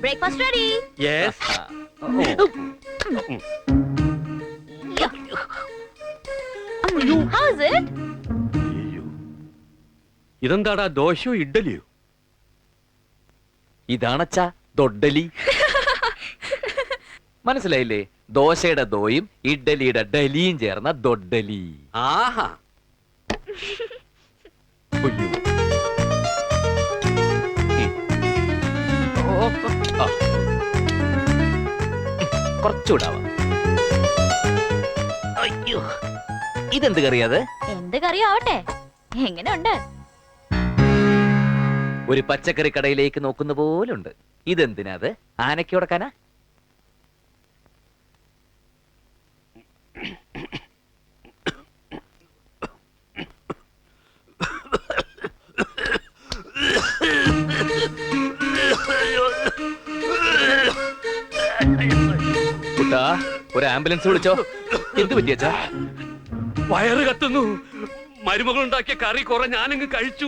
Breakfast ready. Yes. How is it? ഇതെന്താടാ, ദോശയോ ഇഡ്ഡലിയോ? ഇതാണച്ചാ ദൊഡ്ഡലി. മനസ്സിലായില്ലേ? ദോശയുടെ ദോയും ഇഡ്ഡലിയുടെ ഡലിയും ചേർന്ന ദൊഡ്ഡലി. ആഹാ. ഉയ്യോ. ഓ, ആ. കുറച്ചുകൂടാവാം. അയ്യോ, ഇതെന്ത് കറിയാത്? എന്ത് കറിയോ ആവട്ടെ. എങ്ങനെയുണ്ട്? ഒരു പച്ചക്കറി കടയിലേക്ക് നോക്കുന്ന പോലുണ്ട്. ഇതെന്തിനാത്? ആനയ്ക്ക് കൊടുക്കാനാ? കുട്ടാ, ഒരു ആംബുലൻസ് വിളിച്ചോ. എന്ത് പറ്റിയച്ചാ? വയറ് കത്തുന്നു. മരുമകൾ ഉണ്ടാക്കിയ കറി കുറെ ഞാനങ്ങ് കഴിച്ചു.